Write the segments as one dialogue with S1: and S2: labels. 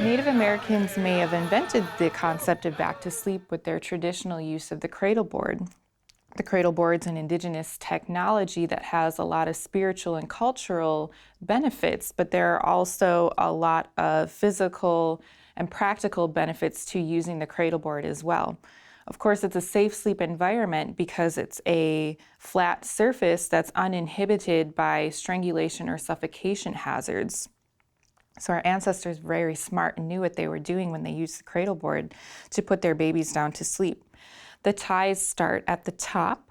S1: Native Americans may have invented the concept of back to sleep with their traditional use of the cradle board. The cradle board's an indigenous technology that has a lot of spiritual and cultural benefits, but there are also a lot of physical and practical benefits to using the cradle board as well. Of course, it's a safe sleep environment because it's a flat surface that's uninhibited by strangulation or suffocation hazards. So our ancestors were very smart and knew what they were doing when they used the cradle board to put their babies down to sleep. The ties start at the top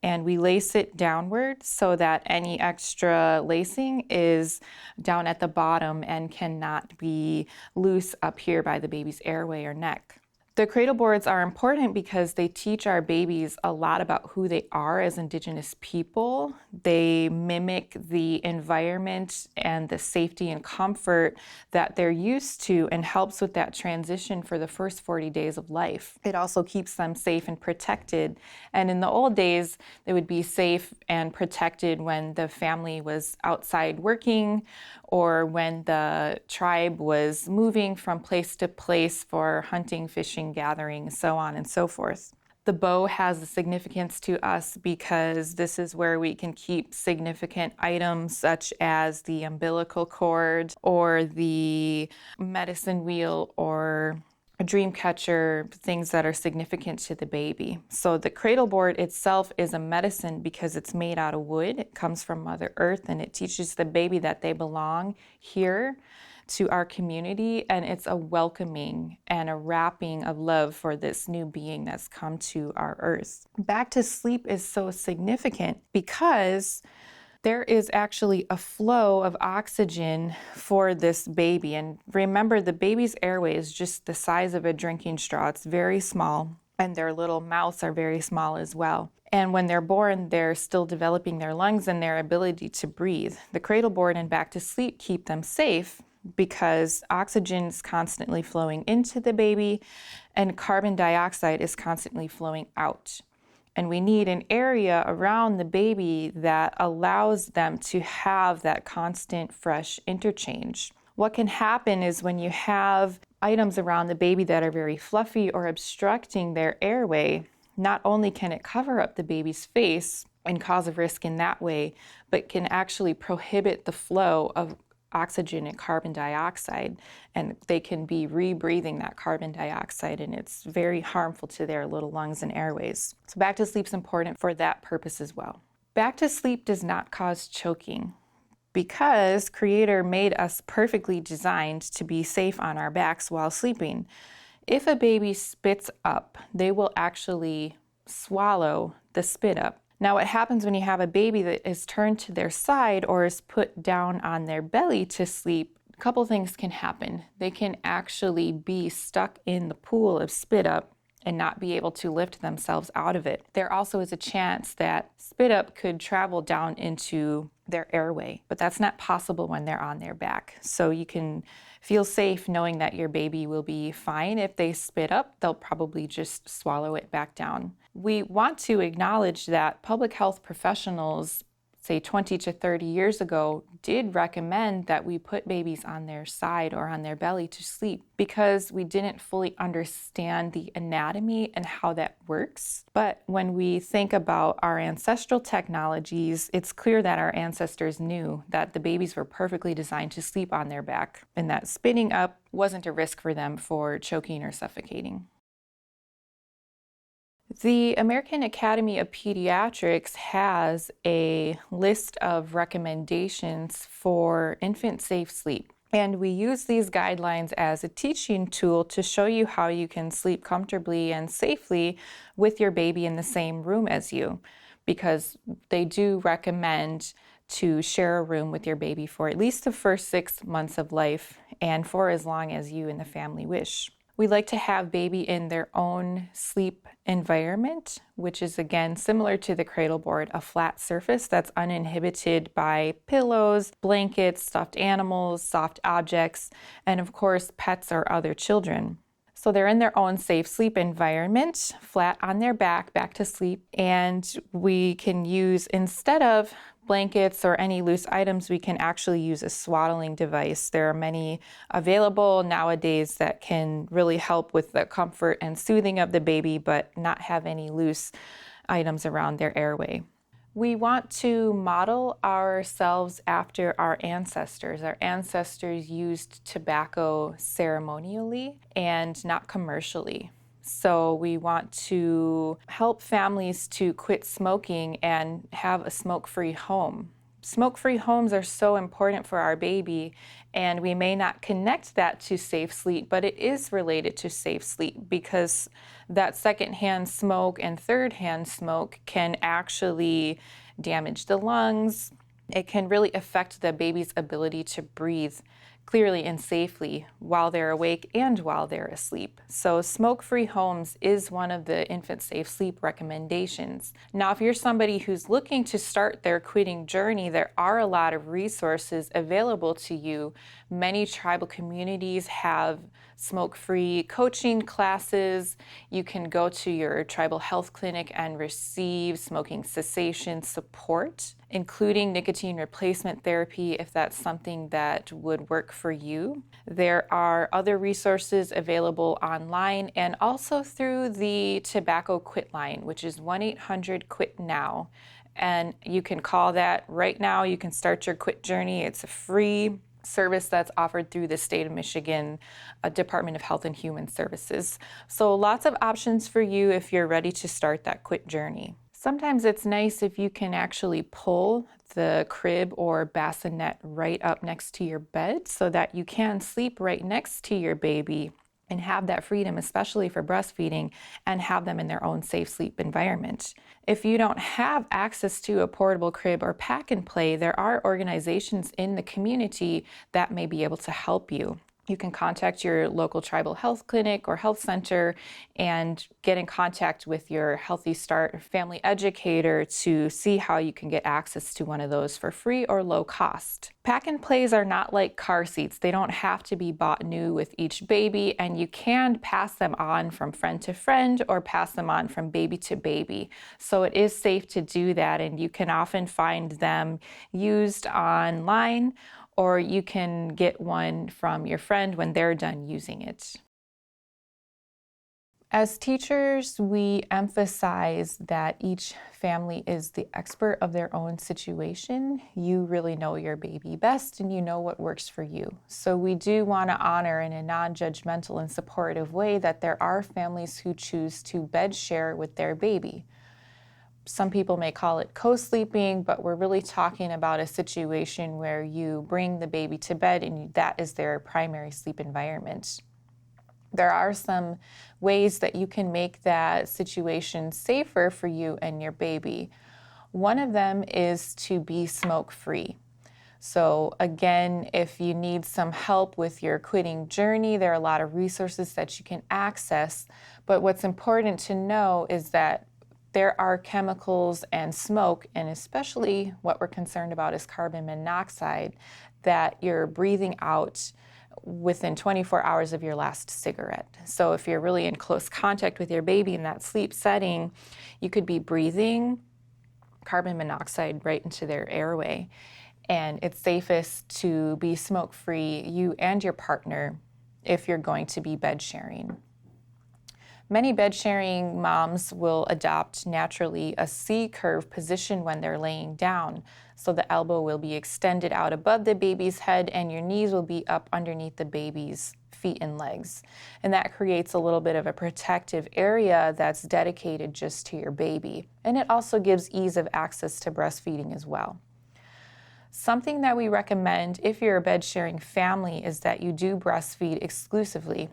S1: and we lace it downward so that any extra lacing is down at the bottom and cannot be loose up here by the baby's airway or neck. The cradle boards are important because they teach our babies a lot about who they are as Indigenous people. They mimic the environment and the safety and comfort that they're used to and helps with that transition for the first 40 days of life. It also keeps them safe and protected. And in the old days, they would be safe and protected when the family was outside working or when the tribe was moving from place to place for hunting, fishing, gathering, so on and so forth. The bow has a significance to us because this is where we can keep significant items such as the umbilical cord or the medicine wheel or a dream catcher, things that are significant to the baby. So the cradle board itself is a medicine because it's made out of wood. It comes from Mother Earth and it teaches the baby that they belong here to our community, and it's a welcoming and a wrapping of love for this new being that's come to our earth. Back to sleep is so significant because there is actually a flow of oxygen for this baby. And remember, the baby's airway is just the size of a drinking straw. It's very small, and their little mouths are very small as well. And when they're born, they're still developing their lungs and their ability to breathe. The cradle board and back to sleep keep them safe because oxygen is constantly flowing into the baby and carbon dioxide is constantly flowing out. And we need an area around the baby that allows them to have that constant fresh interchange. What can happen is when you have items around the baby that are very fluffy or obstructing their airway, not only can it cover up the baby's face and cause a risk in that way, but can actually prohibit the flow of oxygen and carbon dioxide, and they can be rebreathing that carbon dioxide, and it's very harmful to their little lungs and airways. So back to sleep is important for that purpose as well. Back to sleep does not cause choking because Creator made us perfectly designed to be safe on our backs while sleeping. If a baby spits up, they will actually swallow the spit up. Now, what happens when you have a baby that is turned to their side or is put down on their belly to sleep, a couple things can happen. They can actually be stuck in the pool of spit up and not be able to lift themselves out of it. There also is a chance that spit up could travel down into their airway, but that's not possible when they're on their back. So you can feel safe knowing that your baby will be fine. If they spit up, they'll probably just swallow it back down. We want to acknowledge that public health professionals, say 20 to 30 years ago, did recommend that we put babies on their side or on their belly to sleep because we didn't fully understand the anatomy and how that works. But when we think about our ancestral technologies, it's clear that our ancestors knew that the babies were perfectly designed to sleep on their back and that spitting up wasn't a risk for them for choking or suffocating. The American Academy of Pediatrics has a list of recommendations for infant safe sleep. And we use these guidelines as a teaching tool to show you how you can sleep comfortably and safely with your baby in the same room as you, because they do recommend to share a room with your baby for at least the first 6 months of life and for as long as you and the family wish. We like to have baby in their own sleep environment, which is again similar to the cradle board, a flat surface that's uninhibited by pillows, blankets, stuffed animals, soft objects, and of course pets or other children. So they're in their own safe sleep environment, flat on their back, back to sleep, and we can use, instead of blankets or any loose items, we can actually use a swaddling device. There are many available nowadays that can really help with the comfort and soothing of the baby, but not have any loose items around their airway. We want to model ourselves after our ancestors. Our ancestors used tobacco ceremonially and not commercially. So we want to help families to quit smoking and have a smoke-free home. Smoke-free homes are so important for our baby, and we may not connect that to safe sleep, but it is related to safe sleep because that secondhand smoke and third-hand smoke can actually damage the lungs. It can really affect the baby's ability to breathe clearly and safely while they're awake and while they're asleep. So smoke-free homes is one of the infant safe sleep recommendations. Now, if you're somebody who's looking to start their quitting journey, there are a lot of resources available to you. Many tribal communities have smoke-free coaching classes. You can go to your tribal health clinic and receive smoking cessation support, including nicotine replacement therapy if that's something that would work for you. There are other resources available online and also through the Tobacco Quit line, which is 1-800-QUIT-NOW. And you can call that right now. You can start your quit journey. It's a free service that's offered through the state of Michigan Department of Health and Human Services. So lots of options for you if you're ready to start that quit journey. Sometimes it's nice if you can actually pull the crib or bassinet right up next to your bed so that you can sleep right next to your baby and have that freedom, especially for breastfeeding, and have them in their own safe sleep environment. If you don't have access to a portable crib or pack and play, there are organizations in the community that may be able to help you. You can contact your local tribal health clinic or health center and get in contact with your Healthy Start family educator to see how you can get access to one of those for free or low cost. Pack and plays are not like car seats. They don't have to be bought new with each baby, and you can pass them on from friend to friend or pass them on from baby to baby. So it is safe to do that, and you can often find them used online, or you can get one from your friend when they're done using it. As teachers, we emphasize that each family is the expert of their own situation. You really know your baby best and you know what works for you. So we do want to honor in a non-judgmental and supportive way that there are families who choose to bed share with their baby. Some people may call it co-sleeping, but we're really talking about a situation where you bring the baby to bed and that is their primary sleep environment. There are some ways that you can make that situation safer for you and your baby. One of them is to be smoke-free. So again, if you need some help with your quitting journey, there are a lot of resources that you can access. But what's important to know is that there are chemicals and smoke, and especially what we're concerned about is carbon monoxide, that you're breathing out within 24 hours of your last cigarette. So if you're really in close contact with your baby in that sleep setting, you could be breathing carbon monoxide right into their airway. And it's safest to be smoke-free, you and your partner, if you're going to be bed sharing. Many bed-sharing moms will adopt naturally a C-curve position when they're laying down. So the elbow will be extended out above the baby's head and your knees will be up underneath the baby's feet and legs. And that creates a little bit of a protective area that's dedicated just to your baby. And it also gives ease of access to breastfeeding as well. Something that we recommend if you're a bed-sharing family is that you do breastfeed exclusively,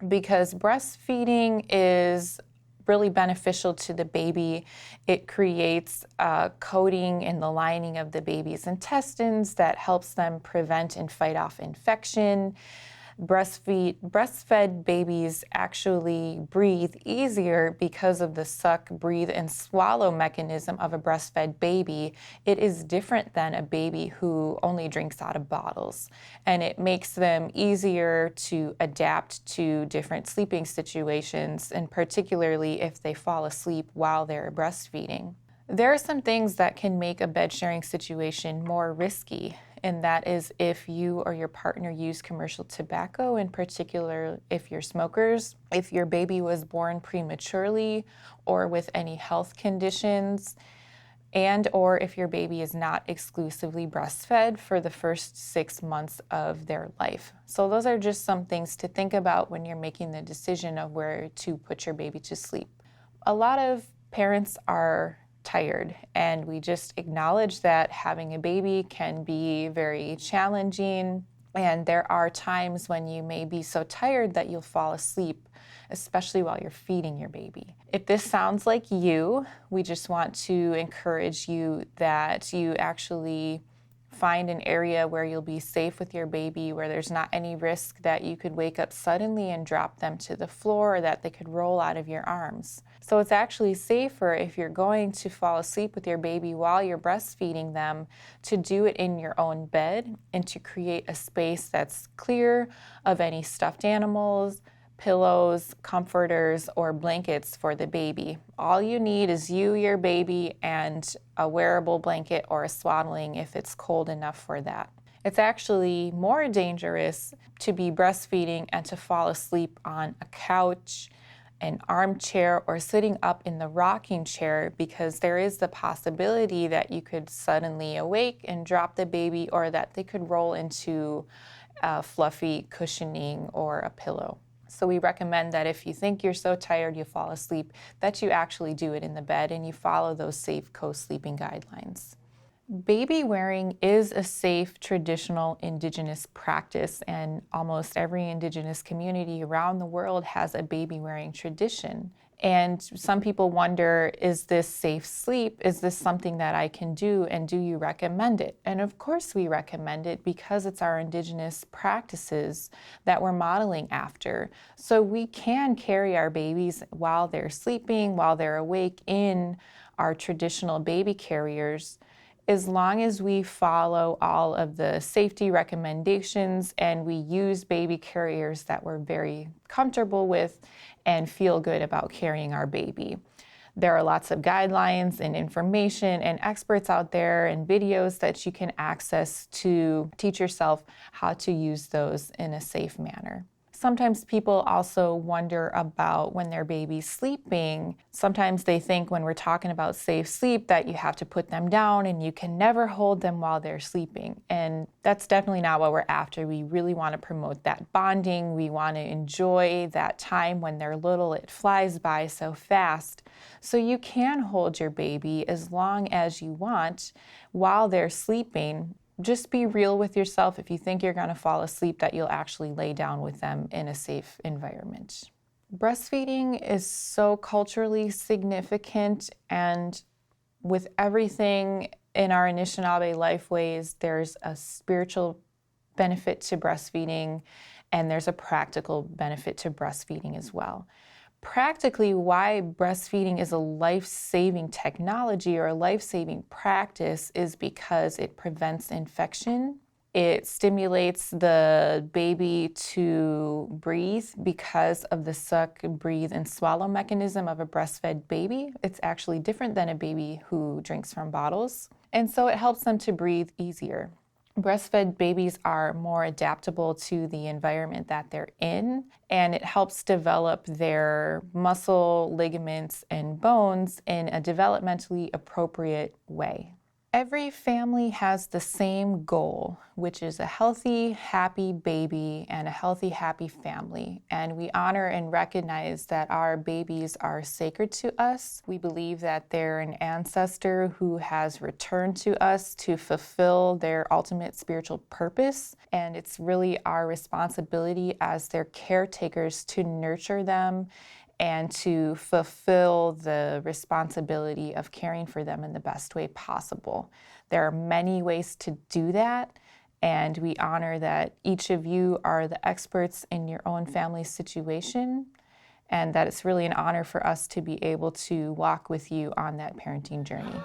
S1: because breastfeeding is really beneficial to the baby. It creates a coating in the lining of the baby's intestines that helps them prevent and fight off infection. Breastfed babies actually breathe easier because of the suck, breathe, and swallow mechanism of a breastfed baby. It is different than a baby who only drinks out of bottles, and it makes them easier to adapt to different sleeping situations, and particularly if they fall asleep while they're breastfeeding. There are some things that can make a bed sharing situation more risky, and that is if you or your partner use commercial tobacco, in particular if you're smokers, if your baby was born prematurely or with any health conditions, and or if your baby is not exclusively breastfed for the first 6 months of their life. So those are just some things to think about when you're making the decision of where to put your baby to sleep. A lot of parents are tired, and we just acknowledge that having a baby can be very challenging, and there are times when you may be so tired that you'll fall asleep, especially while you're feeding your baby. If this sounds like you, we just want to encourage you that you actually find an area where you'll be safe with your baby, where there's not any risk that you could wake up suddenly and drop them to the floor, or that they could roll out of your arms. So it's actually safer, if you're going to fall asleep with your baby while you're breastfeeding them, to do it in your own bed and to create a space that's clear of any stuffed animals, pillows, comforters, or blankets for the baby. All you need is you, your baby, and a wearable blanket or a swaddling if it's cold enough for that. It's actually more dangerous to be breastfeeding and to fall asleep on a couch, an armchair, or sitting up in the rocking chair, because there is the possibility that you could suddenly awake and drop the baby, or that they could roll into fluffy cushioning or a pillow. So we recommend that if you think you're so tired you fall asleep, that you actually do it in the bed and you follow those safe co-sleeping guidelines. Baby wearing is a safe, traditional Indigenous practice, and almost every Indigenous community around the world has a baby wearing tradition. And some people wonder, is this safe sleep? Is this something that I can do? And do you recommend it? And of course we recommend it, because it's our Indigenous practices that we're modeling after. So we can carry our babies while they're sleeping, while they're awake, in our traditional baby carriers, as long as we follow all of the safety recommendations and we use baby carriers that we're very comfortable with and feel good about carrying our baby. There are lots of guidelines and information and experts out there and videos that you can access to teach yourself how to use those in a safe manner. Sometimes people also wonder about when their baby's sleeping. Sometimes they think when we're talking about safe sleep that you have to put them down and you can never hold them while they're sleeping. And that's definitely not what we're after. We really want to promote that bonding. We want to enjoy that time when they're little. It flies by so fast. So you can hold your baby as long as you want while they're sleeping. Just be real with yourself. If you think you're going to fall asleep, that you'll actually lay down with them in a safe environment. Breastfeeding is so culturally significant, and with everything in our Anishinaabe lifeways, there's a spiritual benefit to breastfeeding, and there's a practical benefit to breastfeeding as well. Practically, why breastfeeding is a life-saving technology or a life-saving practice is because it prevents infection. It stimulates the baby to breathe because of the suck, breathe, and swallow mechanism of a breastfed baby. It's actually different than a baby who drinks from bottles. And so it helps them to breathe easier. Breastfed babies are more adaptable to the environment that they're in, and it helps develop their muscle, ligaments, and bones in a developmentally appropriate way. Every family has the same goal, which is a healthy, happy baby and a healthy, happy family. And we honor and recognize that our babies are sacred to us. We believe that they're an ancestor who has returned to us to fulfill their ultimate spiritual purpose. And it's really our responsibility as their caretakers to nurture them and to fulfill the responsibility of caring for them in the best way possible. There are many ways to do that, and we honor that each of you are the experts in your own family situation, and that it's really an honor for us to be able to walk with you on that parenting journey.